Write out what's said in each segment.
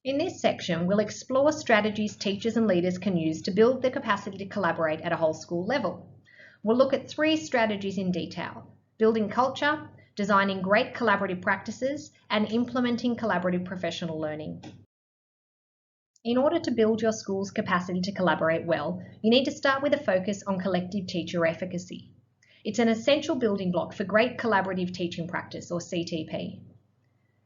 In this section, we'll explore strategies teachers and leaders can use to build the capacity to collaborate at a whole school level. We'll look at 3 strategies in detail: building culture, designing great collaborative practices, and implementing collaborative professional learning. In order to build your school's capacity to collaborate well, you need to start with a focus on collective teacher efficacy. It's an essential building block for great collaborative teaching practice, or CTP.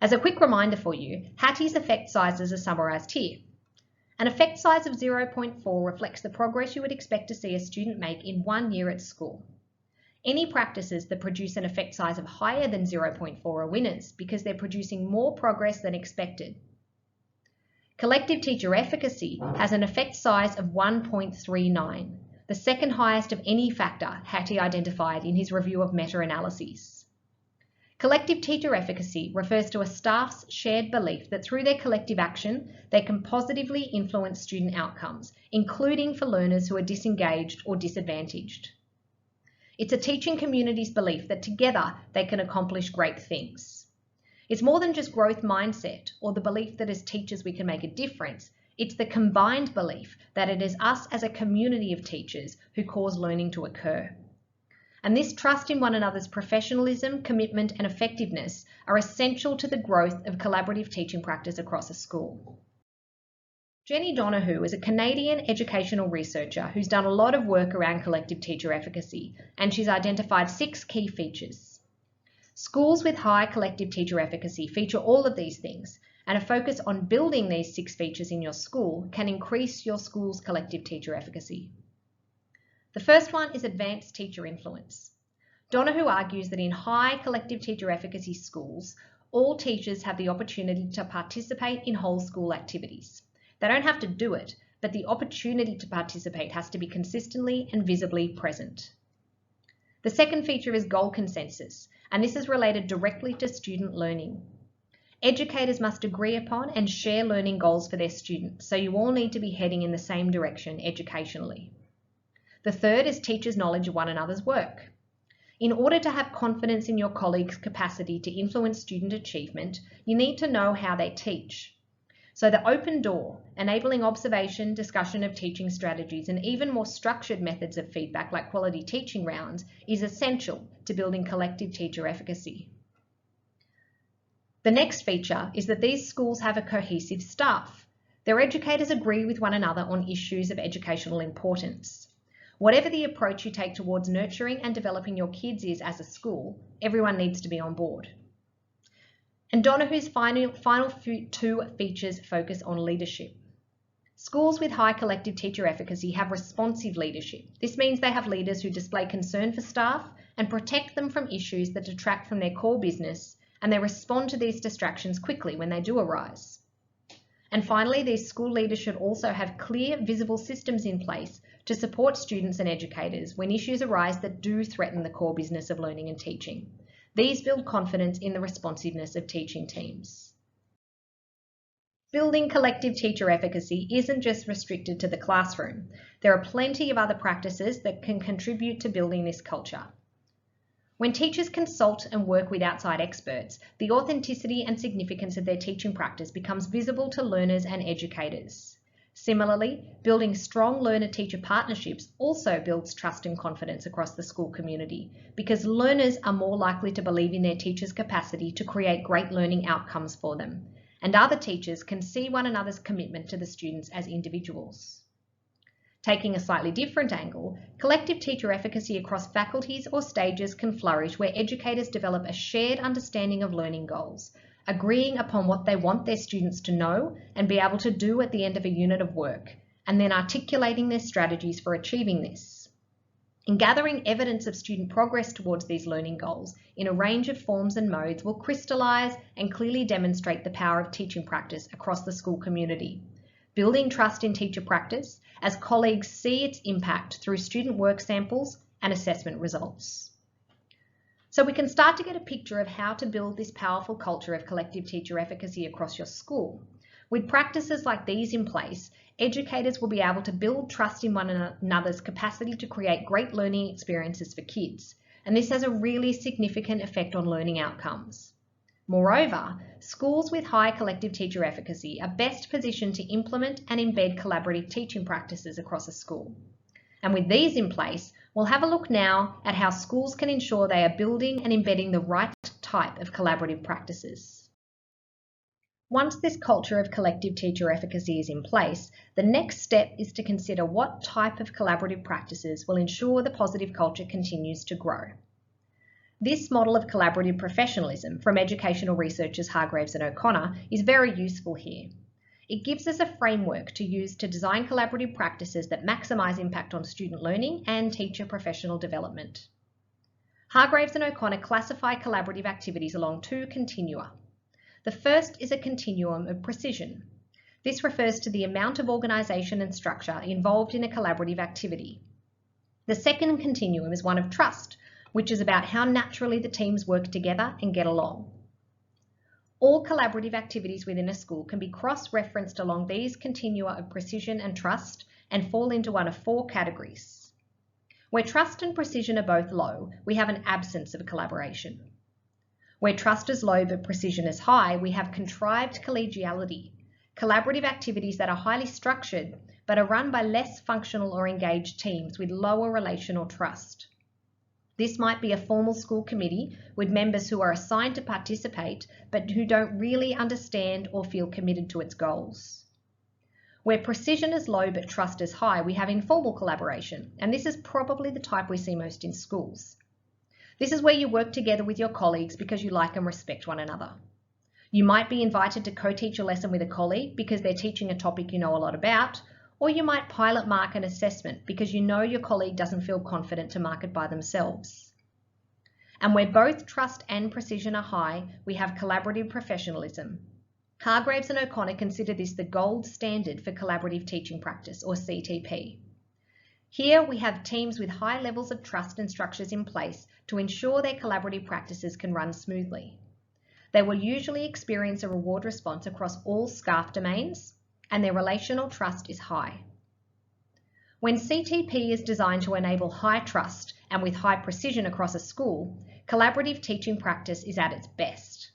As a quick reminder for you, Hattie's effect sizes are summarised here. An effect size of 0.4 reflects the progress you would expect to see a student make in 1 year at school. Any practices that produce an effect size of higher than 0.4 are winners because they're producing more progress than expected. Collective teacher efficacy has an effect size of 1.39, the second highest of any factor Hattie identified in his review of meta-analyses. Collective teacher efficacy refers to a staff's shared belief that through their collective action, they can positively influence student outcomes, including for learners who are disengaged or disadvantaged. It's a teaching community's belief that together they can accomplish great things. It's more than just growth mindset or the belief that as teachers we can make a difference. It's the combined belief that it is us as a community of teachers who cause learning to occur. And this trust in one another's professionalism, commitment, and effectiveness are essential to the growth of collaborative teaching practice across a school. Jenny Donohue is a Canadian educational researcher who's done a lot of work around collective teacher efficacy, and she's identified 6 key features. Schools with high collective teacher efficacy feature all of these things, and a focus on building these 6 features in your school can increase your school's collective teacher efficacy. The first one is advanced teacher influence. Donohue argues that in high collective teacher efficacy schools, all teachers have the opportunity to participate in whole school activities. They don't have to do it, but the opportunity to participate has to be consistently and visibly present. The second feature is goal consensus, and this is related directly to student learning. Educators must agree upon and share learning goals for their students, so you all need to be heading in the same direction educationally. The third is teachers' knowledge of one another's work. In order to have confidence in your colleagues' capacity to influence student achievement, you need to know how they teach. So the open door, enabling observation, discussion of teaching strategies, and even more structured methods of feedback like quality teaching rounds is essential to building collective teacher efficacy. The next feature is that these schools have a cohesive staff. Their educators agree with one another on issues of educational importance. Whatever the approach you take towards nurturing and developing your kids is as a school, everyone needs to be on board. And Donohue's final 2 features focus on leadership. Schools with high collective teacher efficacy have responsive leadership. This means they have leaders who display concern for staff and protect them from issues that detract from their core business, and they respond to these distractions quickly when they do arise. And finally, these school leaders should also have clear, visible systems in place to support students and educators when issues arise that do threaten the core business of learning and teaching. These build confidence in the responsiveness of teaching teams. Building collective teacher efficacy isn't just restricted to the classroom. There are plenty of other practices that can contribute to building this culture. When teachers consult and work with outside experts, the authenticity and significance of their teaching practice becomes visible to learners and educators. Similarly, building strong learner-teacher partnerships also builds trust and confidence across the school community because learners are more likely to believe in their teachers' capacity to create great learning outcomes for them, and other teachers can see one another's commitment to the students as individuals. Taking a slightly different angle, collective teacher efficacy across faculties or stages can flourish where educators develop a shared understanding of learning goals, agreeing upon what they want their students to know and be able to do at the end of a unit of work, and then articulating their strategies for achieving this. In gathering evidence of student progress towards these learning goals in a range of forms and modes will crystallise and clearly demonstrate the power of teaching practice across the school community, building trust in teacher practice as colleagues see its impact through student work samples and assessment results. So we can start to get a picture of how to build this powerful culture of collective teacher efficacy across your school. With practices like these in place, educators will be able to build trust in one another's capacity to create great learning experiences for kids, and this has a really significant effect on learning outcomes. Moreover, schools with high collective teacher efficacy are best positioned to implement and embed collaborative teaching practices across a school. And with these in place, we'll have a look now at how schools can ensure they are building and embedding the right type of collaborative practices. Once this culture of collective teacher efficacy is in place, the next step is to consider what type of collaborative practices will ensure the positive culture continues to grow. This model of collaborative professionalism from educational researchers Hargreaves and O'Connor is very useful here. It gives us a framework to use to design collaborative practices that maximise impact on student learning and teacher professional development. Hargreaves and O'Connor classify collaborative activities along two continua. The first is a continuum of precision. This refers to the amount of organisation and structure involved in a collaborative activity. The second continuum is one of trust, which is about how naturally the teams work together and get along. All collaborative activities within a school can be cross-referenced along these continua of precision and trust and fall into one of four categories. Where trust and precision are both low, we have an absence of collaboration. Where trust is low but precision is high, we have contrived collegiality, collaborative activities that are highly structured but are run by less functional or engaged teams with lower relational trust. This might be a formal school committee with members who are assigned to participate but who don't really understand or feel committed to its goals. Where precision is low but trust is high, we have informal collaboration, and this is probably the type we see most in schools. This is where you work together with your colleagues because you like and respect one another. You might be invited to co-teach a lesson with a colleague because they're teaching a topic you know a lot about, or you might pilot mark an assessment because you know your colleague doesn't feel confident to mark it by themselves. And where both trust and precision are high, we have collaborative professionalism. Hargreaves and O'Connor consider this the gold standard for collaborative teaching practice, or CTP. Here we have teams with high levels of trust and structures in place to ensure their collaborative practices can run smoothly. They will usually experience a reward response across all SCARF domains, and their relational trust is high. When CTP is designed to enable high trust and with high precision across a school, collaborative teaching practice is at its best.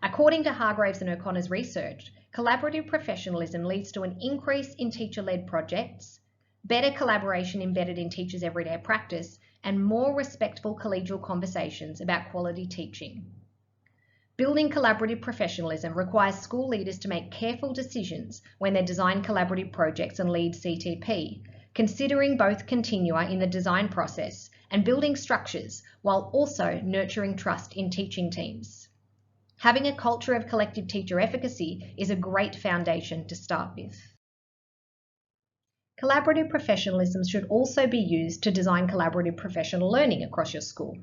According to Hargreaves and O'Connor's research, collaborative professionalism leads to an increase in teacher-led projects, better collaboration embedded in teachers' everyday practice, and more respectful collegial conversations about quality teaching. Building collaborative professionalism requires school leaders to make careful decisions when they design collaborative projects and lead CTP, considering both continua in the design process and building structures while also nurturing trust in teaching teams. Having a culture of collective teacher efficacy is a great foundation to start with. Collaborative professionalism should also be used to design collaborative professional learning across your school.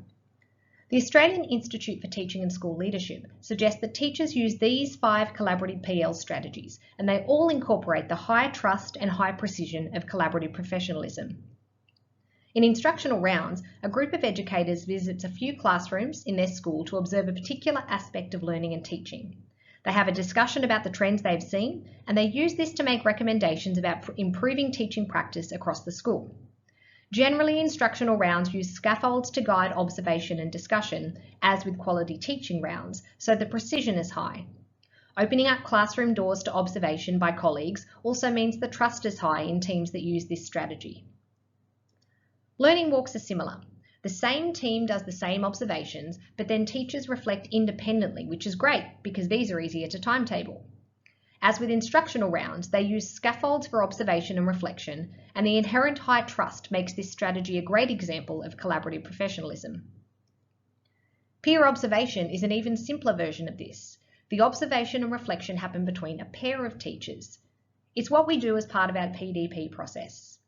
The Australian Institute for Teaching and School Leadership suggests that teachers use these 5 collaborative PL strategies, and they all incorporate the high trust and high precision of collaborative professionalism. In instructional rounds, a group of educators visits a few classrooms in their school to observe a particular aspect of learning and teaching. They have a discussion about the trends they've seen, and they use this to make recommendations about improving teaching practice across the school. Generally, instructional rounds use scaffolds to guide observation and discussion, as with quality teaching rounds, so the precision is high. Opening up classroom doors to observation by colleagues also means the trust is high in teams that use this strategy. Learning walks are similar. The same team does the same observations, but then teachers reflect independently, which is great because these are easier to timetable. As with instructional rounds, they use scaffolds for observation and reflection, and the inherent high trust makes this strategy a great example of collaborative professionalism. Peer observation is an even simpler version of this. The observation and reflection happen between a pair of teachers. It's what we do as part of our PDP process.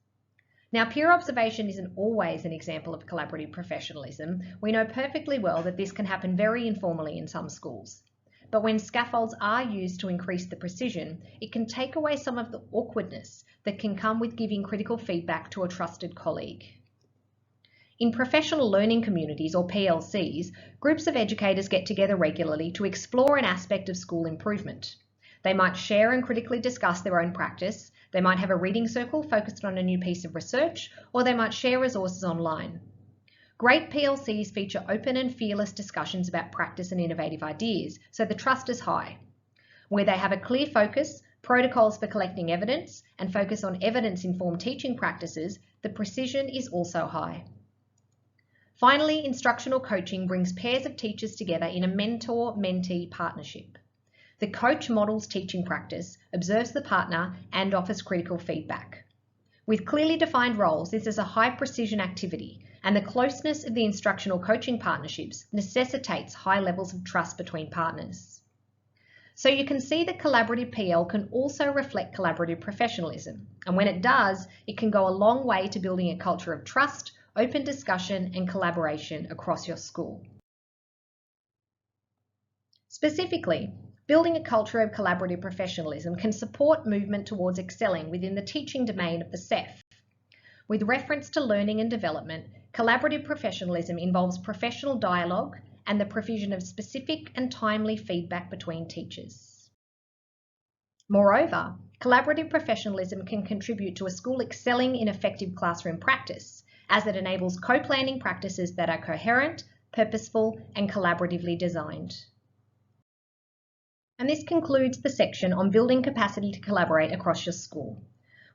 Now, peer observation isn't always an example of collaborative professionalism. We know perfectly well that this can happen very informally in some schools. But when scaffolds are used to increase the precision, it can take away some of the awkwardness that can come with giving critical feedback to a trusted colleague. In professional learning communities, or PLCs, groups of educators get together regularly to explore an aspect of school improvement. They might share and critically discuss their own practice. They might have a reading circle focused on a new piece of research, or they might share resources online. Great PLCs feature open and fearless discussions about practice and innovative ideas, so the trust is high. Where they have a clear focus, protocols for collecting evidence, and focus on evidence-informed teaching practices, the precision is also high. Finally, instructional coaching brings pairs of teachers together in a mentor-mentee partnership. The coach models teaching practice, observes the partner, and offers critical feedback. With clearly defined roles, this is a high-precision activity, and the closeness of the instructional coaching partnerships necessitates high levels of trust between partners. So you can see that collaborative PL can also reflect collaborative professionalism, and when it does, it can go a long way to building a culture of trust, open discussion, and collaboration across your school. Specifically, building a culture of collaborative professionalism can support movement towards excelling within the teaching domain of the CEF. With reference to learning and development, collaborative professionalism involves professional dialogue and the provision of specific and timely feedback between teachers. Moreover, collaborative professionalism can contribute to a school excelling in effective classroom practice, as it enables co-planning practices that are coherent, purposeful, and collaboratively designed. And this concludes the section on building capacity to collaborate across your school.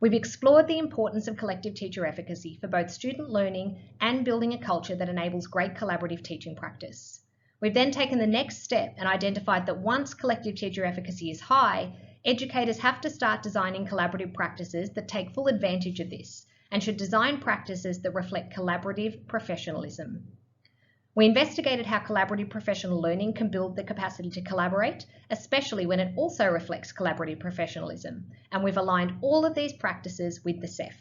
We've explored the importance of collective teacher efficacy for both student learning and building a culture that enables great collaborative teaching practice. We've then taken the next step and identified that once collective teacher efficacy is high, educators have to start designing collaborative practices that take full advantage of this and should design practices that reflect collaborative professionalism. We investigated how collaborative professional learning can build the capacity to collaborate, especially when it also reflects collaborative professionalism, and we've aligned all of these practices with the CEF.